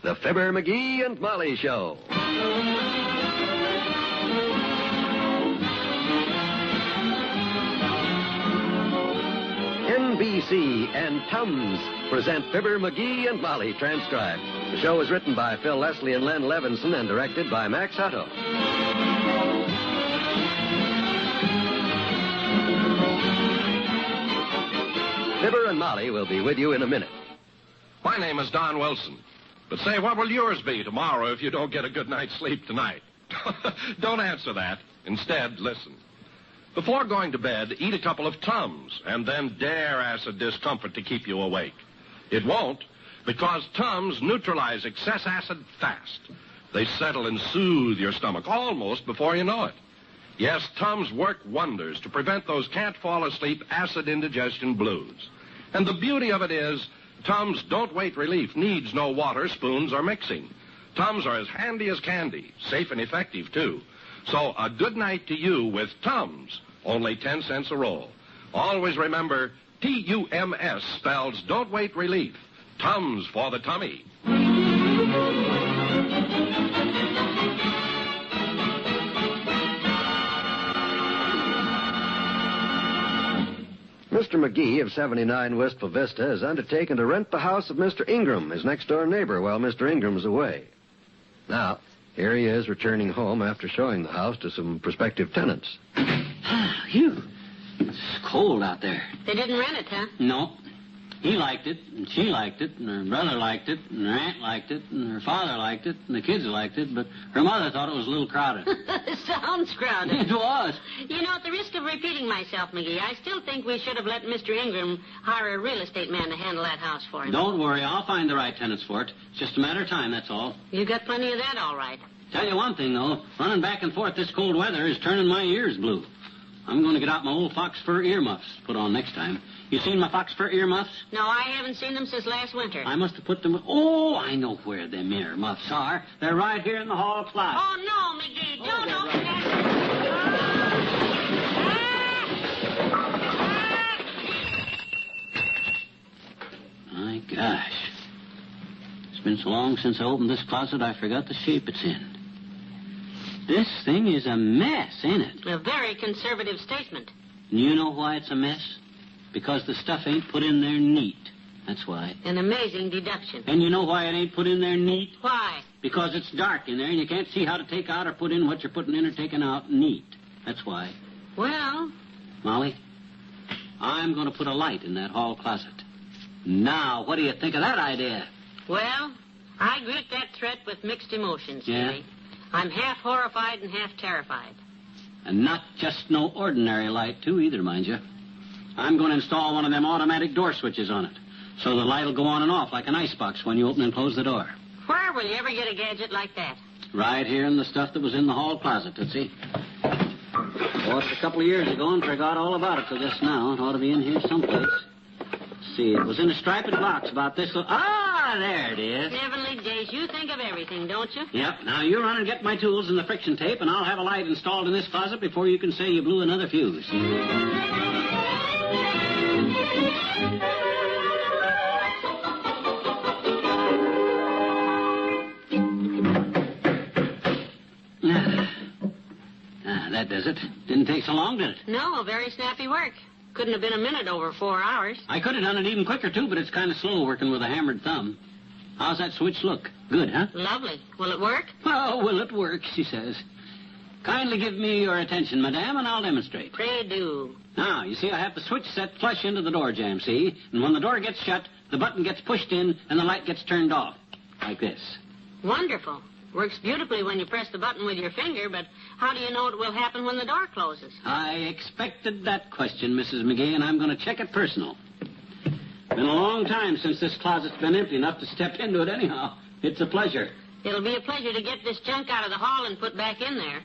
The Fibber McGee and Molly Show. NBC and Tums present Fibber McGee and Molly, transcribed. The show is written by Phil Leslie and Len Levinson and directed by Max Hutto. Fibber and Molly will be with you in a minute. My name is Don Wilson. But say, what will yours be tomorrow if you don't get a good night's sleep tonight? Don't answer that. Instead, listen. Before going to bed, eat a couple of Tums, and then dare acid discomfort to keep you awake. It won't, because Tums neutralize excess acid fast. They settle and soothe your stomach almost before you know it. Yes, Tums work wonders to prevent those can't-fall-asleep acid indigestion blues. And the beauty of it is, Tums don't wait relief, needs no water, spoons, or mixing. Tums are as handy as candy, safe and effective, too. So a good night to you with Tums, only 10 cents a roll. Always remember, T-U-M-S spells don't wait relief. Tums for the tummy. Mr. McGee of 79 Wistful Vista has undertaken to rent the house of Mr. Ingram, his next-door neighbor, while Mr. Ingram's away. Now, here he is returning home after showing the house to some prospective tenants. Hugh, it's cold out there. They didn't rent it, huh? No. He liked it, and she liked it, and her brother liked it, and her aunt liked it, and her father liked it, and the kids liked it, but her mother thought it was a little crowded. Sounds crowded. It was. You know, at the risk of repeating myself, McGee, I still think we should have let Mr. Ingram hire a real estate man to handle that house for him. Don't worry, I'll find the right tenants for it. It's just a matter of time, that's all. You got plenty of that, all right. Tell you one thing, though. Running back and forth this cold weather is turning my ears blue. I'm going to get out my old fox fur earmuffs to put on next time. You seen my fox fur earmuffs? No, I haven't seen them since last winter. I must have put them... Oh, I know where them earmuffs are. They're right here in the hall closet. Oh, no, McGee, don't open that. My gosh. It's been so long since I opened this closet, I forgot the shape it's in. This thing is a mess, ain't it? A very conservative statement. And you know why it's a mess? Because the stuff ain't put in there neat. That's why. An amazing deduction. And you know why it ain't put in there neat? Why? Because it's dark in there and you can't see how to take out or put in what you're putting in or taking out neat. That's why. Well... Molly, I'm going to put a light in that hall closet. Now, what do you think of that idea? Well, I greet that threat with mixed emotions, Yeah? Jimmy. I'm half horrified and half terrified. And not just no ordinary light, too, either, mind you. I'm going to install one of them automatic door switches on it, so the light will go on and off like an icebox when you open and close the door. Where will you ever get a gadget like that? Right here in the stuff that was in the hall closet, Tootsie. Bought it a couple of years ago and forgot all about it till just now. It ought to be in here someplace. Let's see, it was in a striped box about this little... Ah, there it is. Heavenly days, you think of everything, don't you? Yep, now you run and get my tools and the friction tape, and I'll have a light installed in this closet before you can say you blew another fuse. That does it. Didn't take so long, did it? No, very snappy work. Couldn't have been a minute over 4 hours. I could have done it even quicker, too, but it's kind of slow working with a hammered thumb. How's that switch look? Good, huh? Lovely. Will it work? Oh, will it work, she says. Kindly give me your attention, madame, and I'll demonstrate. Pray do. Now, you see, I have the switch set flush into the door jamb, see? And when the door gets shut, the button gets pushed in and the light gets turned off. Like this. Wonderful. Works beautifully when you press the button with your finger, but how do you know it will happen when the door closes? I expected that question, Mrs. McGee, and I'm going to check it personal. Been a long time since this closet's been empty enough to step into it anyhow. It's a pleasure. It'll be a pleasure to get this junk out of the hall and put back in there.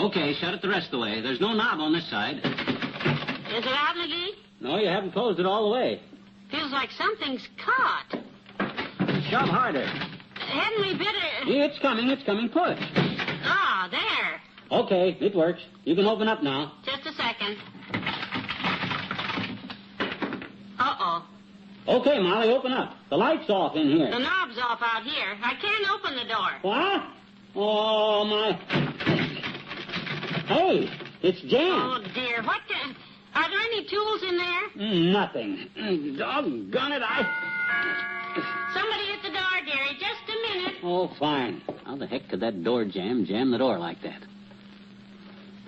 Okay, shut it the rest of the way. There's no knob on this side. Is it out, McGee? No, you haven't closed it all the way. Feels like something's caught. Shove harder. Hadn't we better... It's coming. Push. Ah, there. Okay, it works. You can open up now. Just a second. Uh-oh. Okay, Molly, open up. The light's off in here. The knob's off out here. I can't open the door. What? Oh, my... Hey, it's jammed. Oh, dear. What the... Are there any tools in there? Nothing. Doggone it, Somebody at the door, dearie. Just a minute. Oh, fine. How the heck could that door jam the door like that?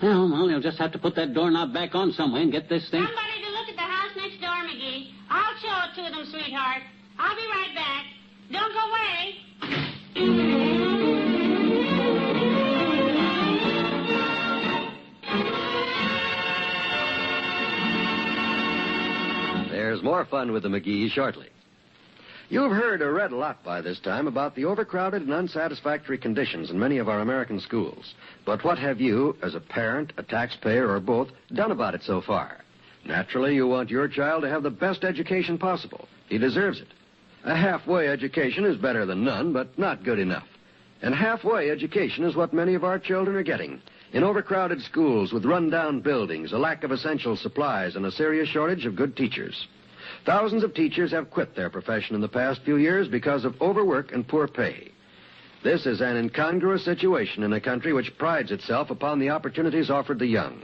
Well, Molly, I'll just have to put that doorknob back on some way and get this thing... Somebody to look at the house next door, McGee. I'll show it to them, sweetheart. I'll be right back. Don't go away. There's more fun with the McGees shortly. You've heard or read a lot by this time about the overcrowded and unsatisfactory conditions in many of our American schools. But what have you, as a parent, a taxpayer, or both, done about it so far? Naturally, you want your child to have the best education possible. He deserves it. A halfway education is better than none, but not good enough. And halfway education is what many of our children are getting. In overcrowded schools with run-down buildings, a lack of essential supplies, and a serious shortage of good teachers. Thousands of teachers have quit their profession in the past few years because of overwork and poor pay. This is an incongruous situation in a country which prides itself upon the opportunities offered the young.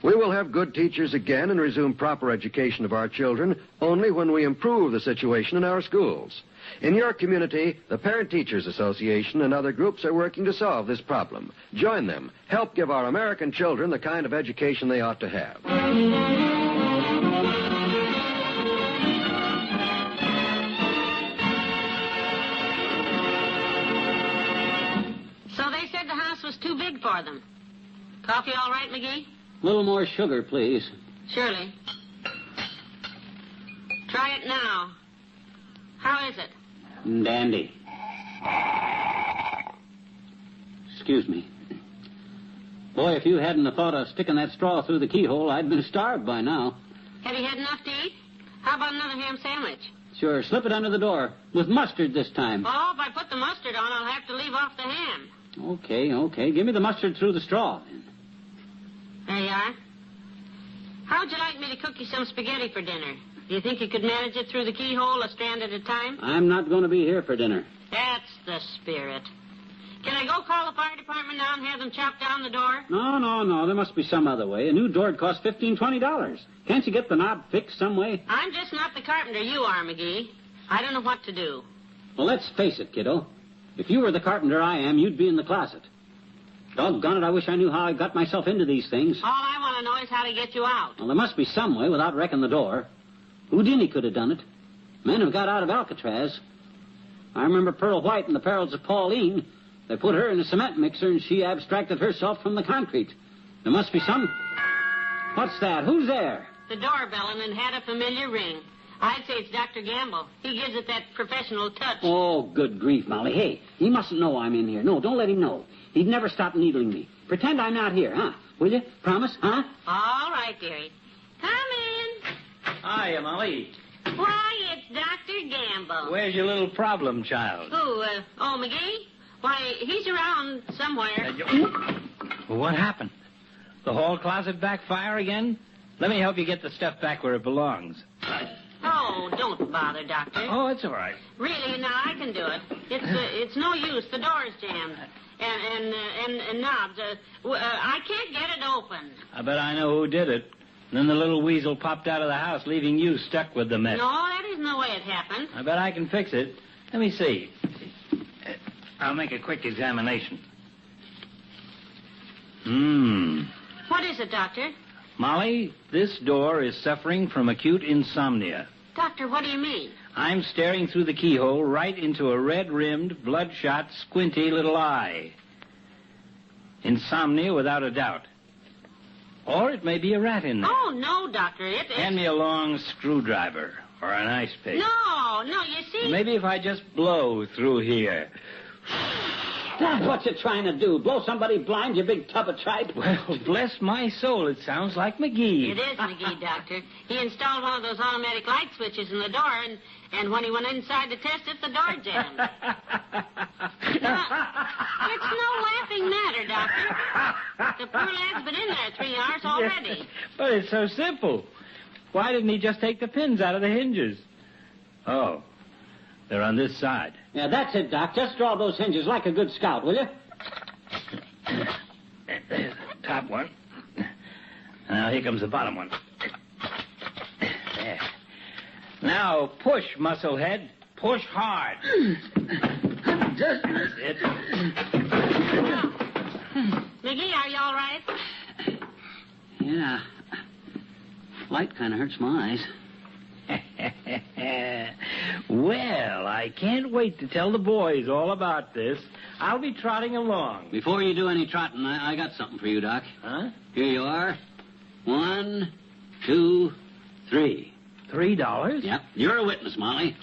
We will have good teachers again and resume proper education of our children only when we improve the situation in our schools. In your community, the Parent Teachers Association and other groups are working to solve this problem. Join them. Help give our American children the kind of education they ought to have. So they said the house was too big for them. Coffee all right, McGee? A little more sugar, please. Surely. Try it now. How is it? Dandy. Excuse me. Boy, if you hadn't have thought of sticking that straw through the keyhole, I'd been starved by now. Have you had enough to eat? How about another ham sandwich? Sure, slip it under the door. With mustard this time. Oh, if I put the mustard on, I'll have to leave off the ham. Okay. Give me the mustard through the straw. There you are. How'd you like me to cook you some spaghetti for dinner? Do you think you could manage it through the keyhole, a strand at a time? I'm not going to be here for dinner. That's the spirit. Can I go call the fire department now and have them chop down the door? No. There must be some other way. A new door'd cost $15, $20. Can't you get the knob fixed some way? I'm just not the carpenter you are, McGee. I don't know what to do. Well, let's face it, kiddo. If you were the carpenter I am, you'd be in the closet. Doggone it, I wish I knew how I got myself into these things. All I want to know is how to get you out. Well, there must be some way without wrecking the door. Houdini could have done it. Men have got out of Alcatraz. I remember Pearl White in the Perils of Pauline. They put her in a cement mixer and she abstracted herself from the concrete. There must be some... What's that? Who's there? The doorbell and it had a familiar ring. I'd say it's Dr. Gamble. He gives it that professional touch. Oh, good grief, Molly. Hey, he mustn't know I'm in here. No, don't let him know. He'd never stop needling me. Pretend I'm not here, huh? Will you? Promise, huh? All right, dearie. Come in. Hiya, Molly. Why, it's Dr. Gamble. Where's your little problem child? Who, McGee? Why, he's around somewhere. Well, what happened? The hall closet backfire again? Let me help you get the stuff back where it belongs. Oh, don't bother, Doctor. Oh, it's all right. Really, now I can do it. It's no use. The door's jammed. And knobs. I can't get it open. I bet I know who did it. Then the little weasel popped out of the house, leaving you stuck with the mess. No, that isn't the way it happened. I bet I can fix it. Let me see. I'll make a quick examination. What is it, Doctor? Molly, this door is suffering from acute insomnia. Doctor, what do you mean? I'm staring through the keyhole right into a red-rimmed, bloodshot, squinty little eye. Insomnia without a doubt. Or it may be a rat in there. Oh, no, Doctor. Hand me a long screwdriver or an ice pick. No, you see... Maybe if I just blow through here. That's what you're trying to do. Blow somebody blind, you big tub of tripe. Well, bless my soul, it sounds like McGee. It is McGee, Doctor. He installed one of those automatic light switches in the door, and when he went inside to test it, the door jammed. Now, it's no laughing matter, Doctor. The poor lad's been in there 3 hours already. But it's so simple. Why didn't he just take the pins out of the hinges? Oh, they're on this side. Yeah, that's it, Doc. Just draw those hinges like a good scout, will you? There's the top one. Now, here comes the bottom one. There. Now, push, musclehead. Push hard. Just That's it. McGee, are you all right? Yeah. Light kind of hurts my eyes. Well, I can't wait to tell the boys all about this. I'll be trotting along. Before you do any trotting, I got something for you, Doc. Huh? Here you are. 1, 2, 3. $3? Yep. You're a witness, Molly.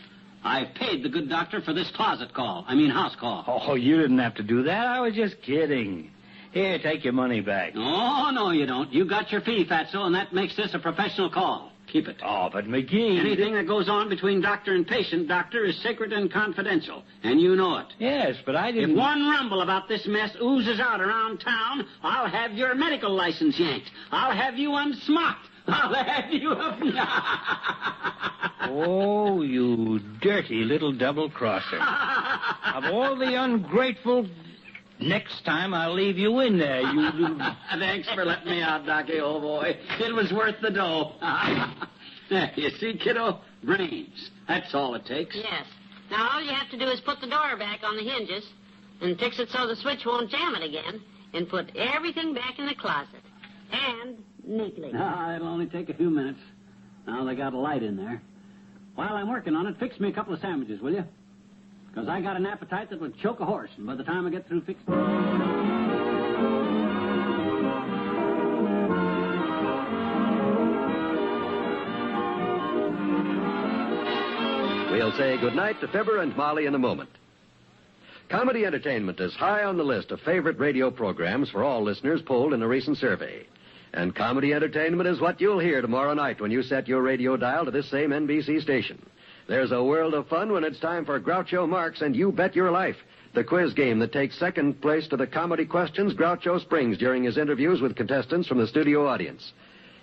I've paid the good doctor for this closet call. I mean house call. Oh, you didn't have to do that. I was just kidding. Here, take your money back. Oh, no, you don't. You got your fee, Fatso, and that makes this a professional call. Keep it. Oh, but McGee... Anything that goes on between doctor and patient, Doctor, is sacred and confidential, and you know it. Yes, but I didn't... If one rumble about this mess oozes out around town, I'll have your medical license yanked. I'll have you unsmocked. I'll have you up... Oh, you dirty little double-crosser. Of all the ungrateful... Next time I'll leave you in there, you do... Thanks for letting me out, Docky, old boy. It was worth the dough. There, you see, kiddo? Brains. That's all it takes. Yes. Now, all you have to do is put the door back on the hinges and fix it so the switch won't jam it again and put everything back in the closet. And neatly. It'll only take a few minutes. Now they got a light in there. While I'm working on it, fix me a couple of sandwiches, will you? Because I got an appetite that would choke a horse, and by the time I get through fixing... We'll say goodnight to Fibber and Molly in a moment. Comedy entertainment is high on the list of favorite radio programs for all listeners polled in a recent survey. And comedy entertainment is what you'll hear tomorrow night when you set your radio dial to this same NBC station. There's a world of fun when it's time for Groucho Marx and You Bet Your Life, the quiz game that takes second place to the comedy questions Groucho springs during his interviews with contestants from the studio audience.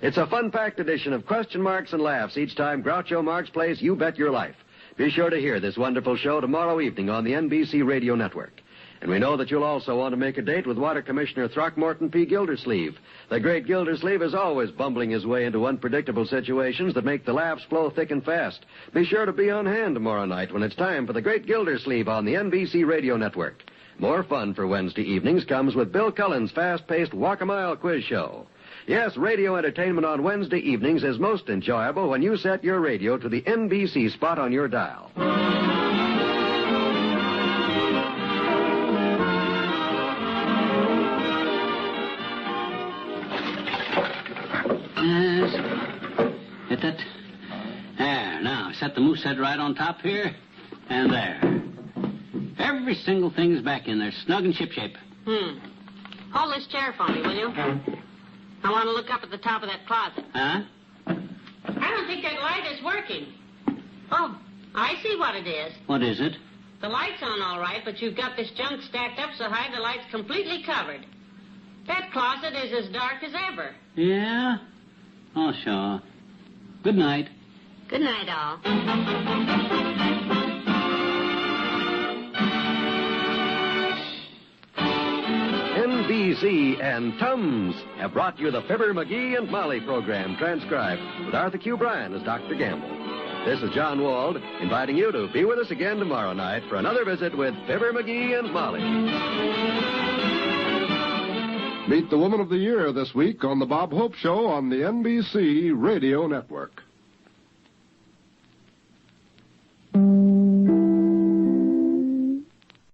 It's a fun-packed edition of question marks and laughs each time Groucho Marx plays You Bet Your Life. Be sure to hear this wonderful show tomorrow evening on the NBC Radio Network. And we know that you'll also want to make a date with Water Commissioner Throckmorton P. Gildersleeve. The great Gildersleeve is always bumbling his way into unpredictable situations that make the laughs flow thick and fast. Be sure to be on hand tomorrow night when it's time for the great Gildersleeve on the NBC Radio Network. More fun for Wednesday evenings comes with Bill Cullen's fast-paced Walk-a-Mile quiz show. Yes, radio entertainment on Wednesday evenings is most enjoyable when you set your radio to the NBC spot on your dial. Yes. Hit that. There, now, set the moose head right on top here, and there. Every single thing's back in there, snug and shipshape. Hold this chair for me, will you? I want to look up at the top of that closet. Huh? I don't think that light is working. Oh, I see what it is. What is it? The light's on all right, but you've got this junk stacked up so high the light's completely covered. That closet is as dark as ever. Yeah? Oh, sure. Good night. Good night, all. NBC and Tums have brought you the Fibber McGee and Molly program transcribed with Arthur Q. Bryan as Dr. Gamble. This is John Wald inviting you to be with us again tomorrow night for another visit with Fibber McGee and Molly. Meet the Woman of the Year this week on the Bob Hope Show on the NBC Radio Network.